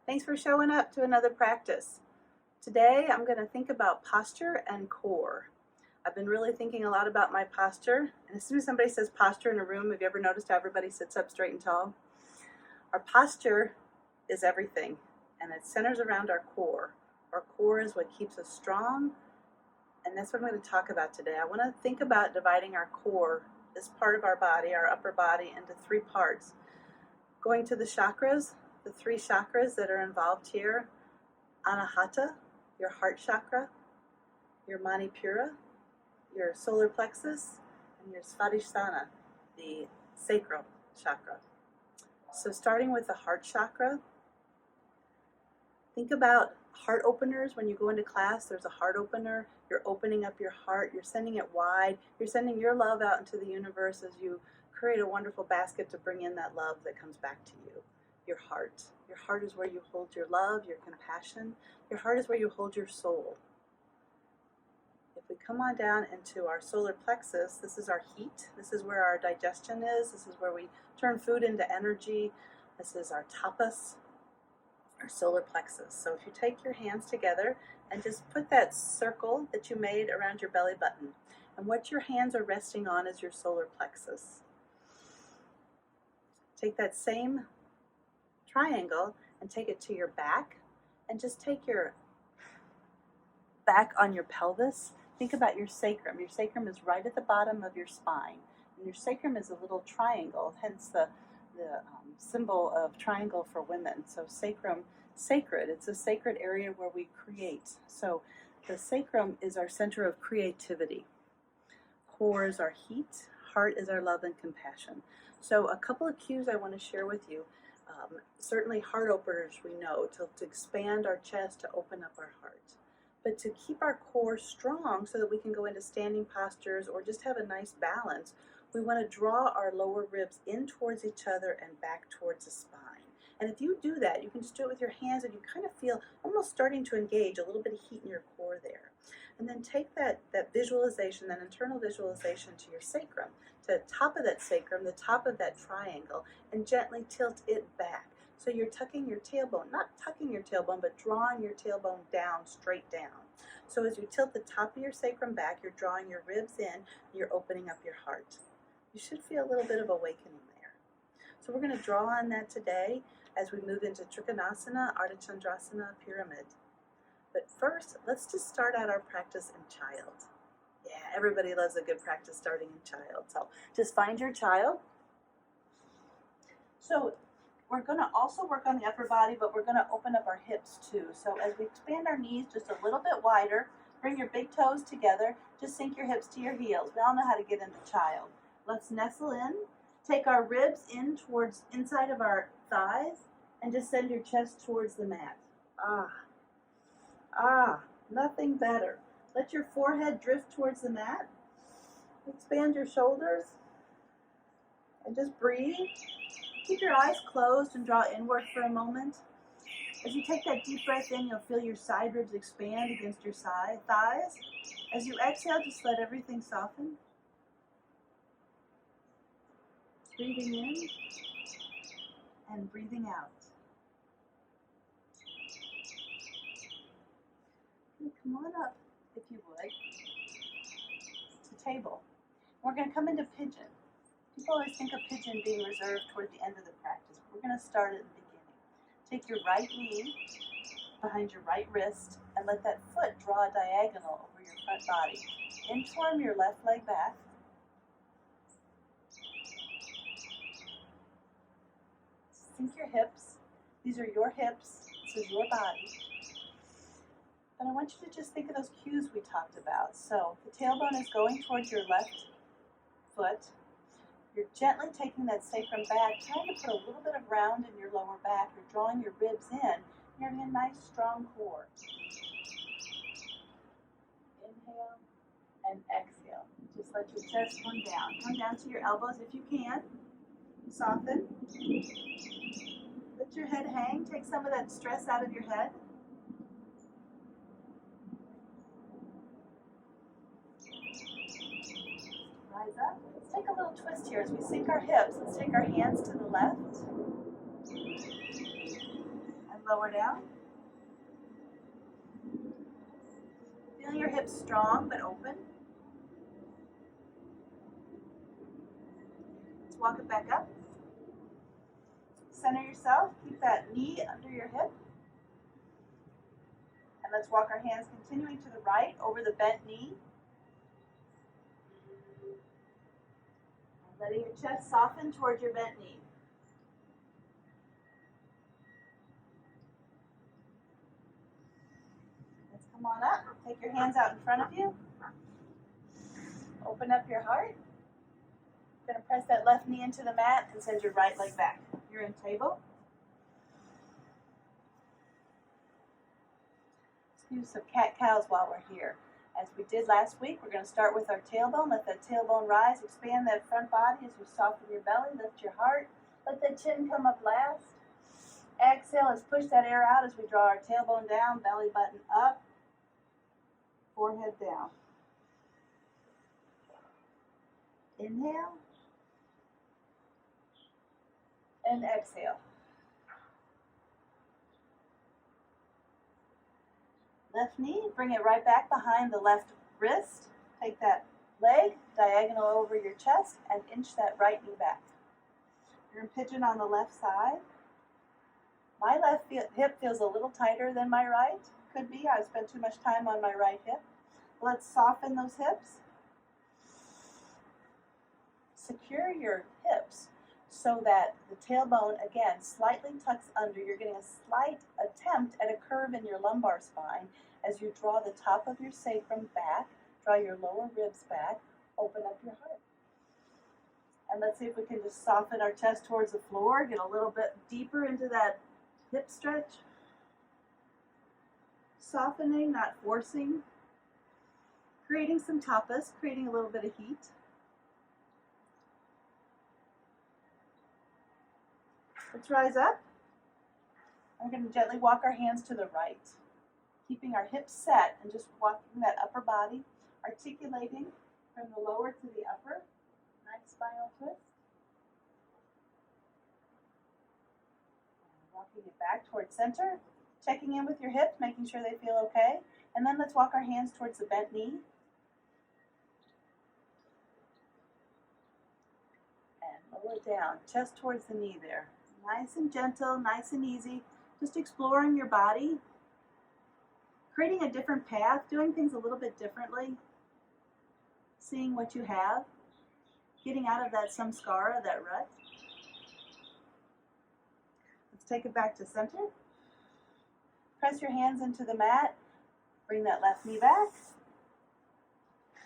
Thanks for showing up to another practice. Today I'm going to think about posture and core. I've been really thinking a lot about my posture, and as soon as somebody says posture in a room, have you ever noticed how everybody sits up straight and tall? Our posture is everything, and it centers around our core. Our core is what keeps us strong, and that's what I'm going to talk about today. I want to think about dividing our core, this part of our body, our upper body, into three parts. Going to the chakras, the three chakras that are involved here: Anahata, your heart chakra; your Manipura, your solar plexus; and your Svadhisthana, the sacral chakra. So starting with the heart chakra, think about heart openers. When you go into class, there's a heart opener. You're opening up your heart. You're sending it wide. You're sending your love out into the universe as you create a wonderful basket to bring in that love that comes back to you. Your heart. Your heart is where you hold your love, your compassion. Your heart is where you hold your soul. If we come on down into our solar plexus, this is our heat. This is where our digestion is. This is where we turn food into energy. This is our tapas, our solar plexus. So if you take your hands together and just put that circle that you made around your belly button, and what your hands are resting on is your solar plexus. Take that same triangle and take it to your back, and just take your back on your pelvis. Think about your sacrum. Your sacrum is right at the bottom of your spine, and your sacrum is a little triangle, hence the symbol of triangle for women. So sacrum, sacred. It's a sacred area where we create. So the sacrum is our center of creativity. Core is our heat. Heart is our love and compassion. So a couple of cues I want to share with you. Certainly heart openers we know, to expand our chest, to open up our heart. But to keep our core strong so that we can go into standing postures or just have a nice balance, we want to draw our lower ribs in towards each other and back towards the spine. And if you do that, you can just do it with your hands, and you kind of feel almost starting to engage a little bit of heat in your core there. And then take that visualization, that internal visualization, to your sacrum, to the top of that sacrum, the top of that triangle, and gently tilt it back. So you're tucking your tailbone, not tucking your tailbone, but drawing your tailbone down, straight down. So as you tilt the top of your sacrum back, you're drawing your ribs in, and you're opening up your heart. You should feel a little bit of awakening there. So we're going to draw on that today as we move into Trikonasana, Ardha Chandrasana, Pyramid. But first, let's just start out our practice in child. Yeah, everybody loves a good practice starting in child. So just find your child. So we're going to also work on the upper body, but we're going to open up our hips too. So as we expand our knees just a little bit wider, bring your big toes together, just sink your hips to your heels. We all know how to get into child. Let's nestle in, take our ribs in towards inside of our thighs, and just send your chest towards the mat. Nothing better. Let your forehead drift towards the mat. Expand your shoulders, and just breathe. Keep your eyes closed and draw inward for a moment. As you take that deep breath in, you'll feel your side ribs expand against your thighs. As you exhale, just let everything soften. Breathing in and breathing out. Come on up, if you would, to table. We're going to come into pigeon. People always think of pigeon being reserved toward the end of the practice. We're going to start at the beginning. Take your right knee behind your right wrist and let that foot draw a diagonal over your front body. Inchworm your left leg back. Sink your hips. These are your hips. This is your body. And I want you to just think of those cues we talked about. So the tailbone is going towards your left foot. You're gently taking that sacrum back, trying to put a little bit of round in your lower back. You're drawing your ribs in. You're having a nice, strong core. Inhale and exhale. Just let your chest come down. Come down to your elbows if you can. Soften. Let your head hang. Take some of that stress out of your head. Rise up. Let's take a little twist here as we sink our hips. Let's take our hands to the left. And Lower down. Feel your hips strong but open. Let's walk it back up. Center yourself. Keep that knee under your hip. And let's walk our hands continuing to the right over the bent knee. And letting your chest soften towards your bent knee. Let's come on up. Take your hands out in front of you. Open up your heart. You're going to press that left knee into the mat and send your right leg back. You're in table. Let's do some cat-cows while we're here. As we did last week, we're going to start with our tailbone. Let that tailbone rise. Expand that front body as you soften your belly. Lift your heart. Let the chin come up last. Exhale as push that air out as we draw our tailbone down, belly button up, forehead down. Inhale. And exhale. Left knee, bring it right back behind the left wrist. Take that leg diagonal over your chest and inch that right knee back. You're in pigeon on the left side. My left hip feels a little tighter than my right. Could be, I've spent too much time on my right hip. Let's soften those hips. Secure your hips so that the tailbone, again, slightly tucks under. You're getting a slight attempt at a curve in your lumbar spine as you draw the top of your sacrum back, draw your lower ribs back, open up your heart. And let's see if we can just soften our chest towards the floor, get a little bit deeper into that hip stretch. Softening, not forcing. Creating some tapas, creating a little bit of heat. Let's rise up. We're going to gently walk our hands to the right, keeping our hips set and just walking that upper body, articulating from the lower to the upper. Nice spinal twist. And walking it back towards center, checking in with your hips, making sure they feel okay. And then let's walk our hands towards the bent knee. And lower it down, chest towards the knee there. Nice and gentle, nice and easy. Just exploring your body. Creating a different path, doing things a little bit differently. Seeing what you have. Getting out of that samskara, that rut. Let's take it back to center. Press your hands into the mat. Bring that left knee back.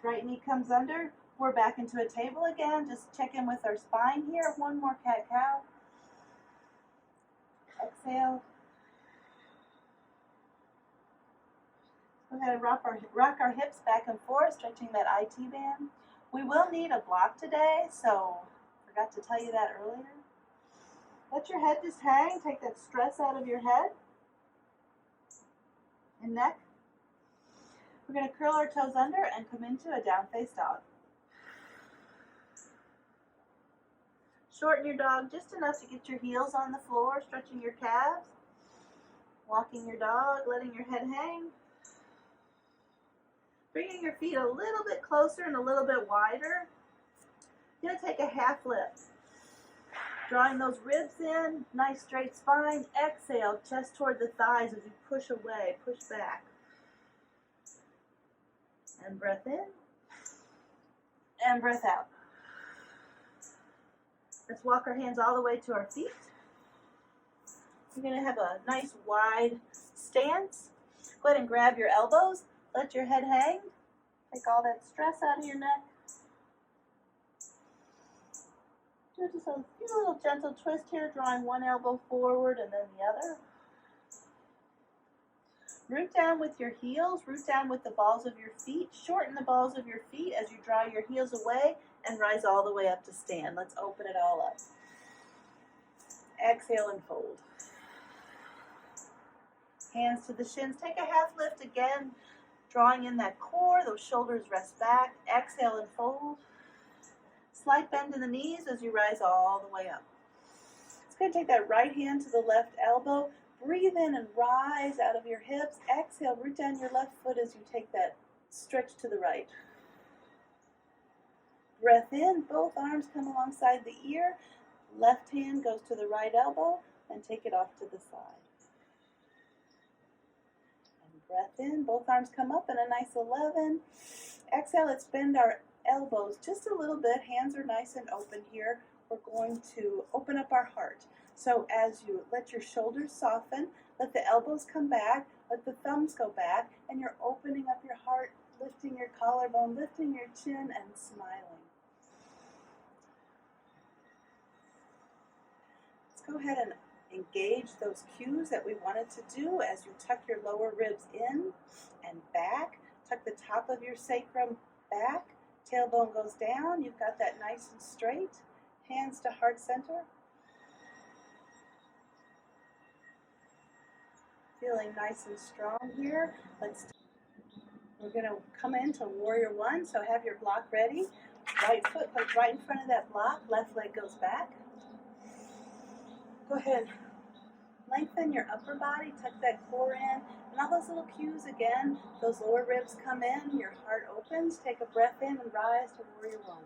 Right knee comes under. We're back into a table again. Just check in with our spine here. One more cat-cow. Exhale. Go ahead and rock our hips back and forth, stretching that IT band. We will need a block today, so forgot to tell you that earlier. Let your head just hang. Take that stress out of your head and neck. We're going to curl our toes under and come into a down face dog. Shorten your dog just enough to get your heels on the floor, stretching your calves. Walking your dog, letting your head hang. Bringing your feet a little bit closer and a little bit wider. You're going to take a half lift. Drawing those ribs in, nice straight spine. Exhale, chest toward the thighs as you push away, push back. And breath in. And breath out. Let's walk our hands all the way to our feet. You're going to have a nice wide stance. Go ahead and grab your elbows. Let your head hang. Take all that stress out of your neck. Do just a few little gentle twist here, drawing one elbow forward and then the other. Root down with your heels. Root down with the balls of your feet. Shorten the balls of your feet as you draw your heels away and rise all the way up to stand. Let's open it all up. Exhale and fold. Hands to the shins. Take a half lift again. Drawing in that core, those shoulders rest back. Exhale and fold. Slight bend in the knees as you rise all the way up. It's going to take that right hand to the left elbow. Breathe in and rise out of your hips. Exhale, root down your left foot as you take that stretch to the right. Breath in, both arms come alongside the ear. Left hand goes to the right elbow and take it off to the side. And breath in, both arms come up in a nice 11. Exhale, let's bend our elbows just a little bit. Hands are nice and open here. We're going to open up our heart. So as you let your shoulders soften, let the elbows come back, let the thumbs go back, and you're opening up your heart, lifting your collarbone, lifting your chin, and smiling. Let's go ahead and engage those cues that we wanted to do as you tuck your lower ribs in and back. Tuck the top of your sacrum back. Tailbone goes down. You've got that nice and straight. Hands to heart center. Feeling nice and strong here. We're going to come into warrior one. So have your block ready. Right foot goes right in front of that block. Left leg goes back. Go ahead. Lengthen your upper body. Tuck that core in. And all those little cues again. Those lower ribs come in. Your heart opens. Take a breath in and rise to warrior one.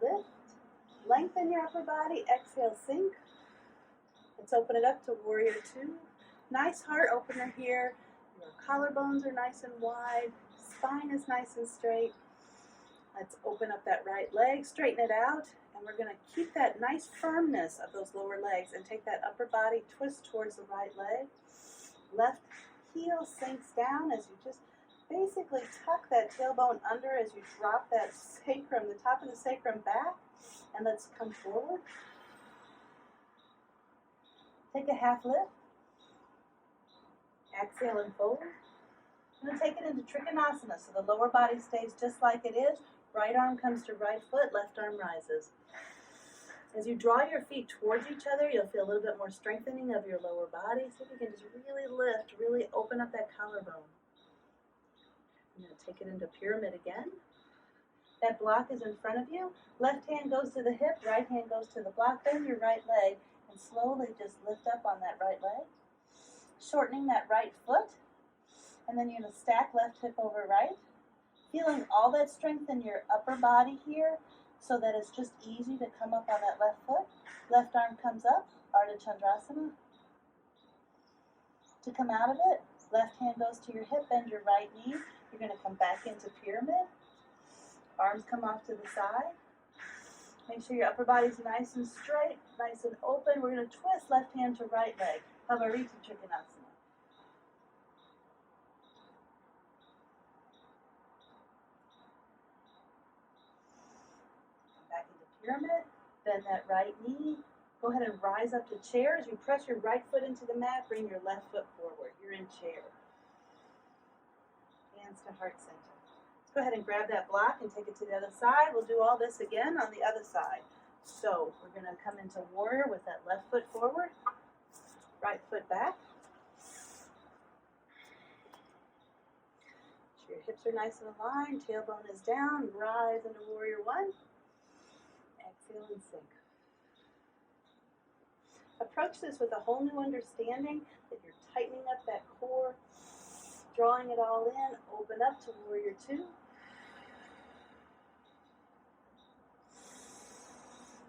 Lift. Lengthen your upper body. Exhale, sink. Let's open it up to warrior two. Nice heart opener here. Your collarbones are nice and wide. Spine is nice and straight. Let's open up that right leg, straighten it out, and we're going to keep that nice firmness of those lower legs and take that upper body, twist towards the right leg. Left heel sinks down as you just basically tuck that tailbone under as you drop that sacrum, the top of the sacrum back, and let's come forward. Take a half lift. Exhale and fold. I'm going to take it into Trikonasana so the lower body stays just like it is. Right arm comes to right foot, left arm rises. As you draw your feet towards each other, you'll feel a little bit more strengthening of your lower body. See if you can just really lift, really open up that collarbone. I'm going to take it into pyramid again. That block is in front of you. Left hand goes to the hip, right hand goes to the block. Bend your right leg and slowly just lift up on that right leg. Shortening that right foot. And then you're going to stack left hip over right. Feeling all that strength in your upper body here so that it's just easy to come up on that left foot. Left arm comes up, Ardha Chandrasana. To come out of it, left hand goes to your hip, bend your right knee. You're going to come back into pyramid. Arms come off to the side. Make sure your upper body's nice and straight, nice and open. We're going to twist left hand to right leg. Bhavarita Trikonasana. Pyramid, bend that right knee. Go ahead and rise up to chair. As you press your right foot into the mat, bring your left foot forward. You're in chair. Hands to heart center. Let's go ahead and grab that block and take it to the other side. We'll do all this again on the other side. So we're going to come into warrior with that left foot forward, right foot back. Make sure your hips are nice and aligned. Tailbone is down. Rise into warrior one. Exhale and sink. Approach this with a whole new understanding that you're tightening up that core, drawing it all in. Open up to warrior two.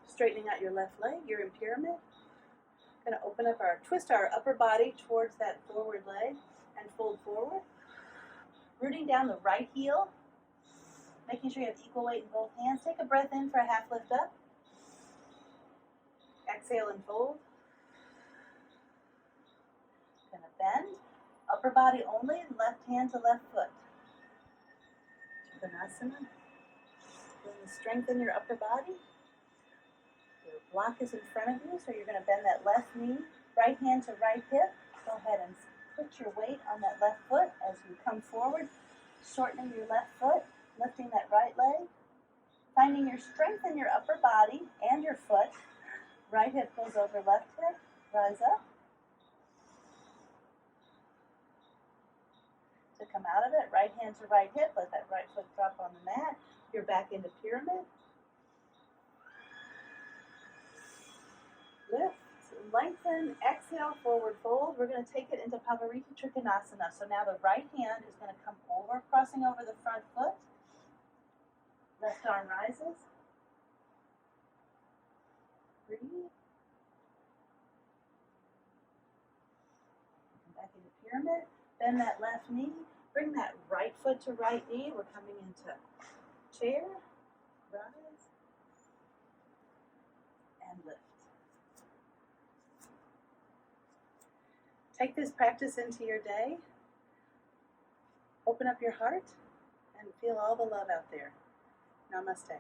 Straightening out your left leg. You're in pyramid. Going to open up twist our upper body towards that forward leg and fold forward. Rooting down the right heel. Making sure you have equal weight in both hands. Take a breath in for a half lift up. Exhale and fold. Going to bend. Upper body only, left hand to left foot. Trikonasana. Feeling the strength in your upper body. Your block is in front of you, so you're going to bend that left knee, right hand to right hip. Go ahead and put your weight on that left foot as you come forward, shortening your left foot. Lifting that right leg, finding your strength in your upper body and your foot. Right hip goes over left hip, rise up. To come out of it, right hand to right hip, let that right foot drop on the mat. You're back into pyramid. Lift, lengthen, exhale, now, forward fold. We're going to take it into Pavariki Trikonasana. So now the right hand is going to come over, crossing over the front foot. Left arm rises. Breathe. Come back into pyramid. Bend that left knee. Bring that right foot to right knee. We're coming into chair. Rise. And lift. Take this practice into your day. Open up your heart and feel all the love out there. Namaste.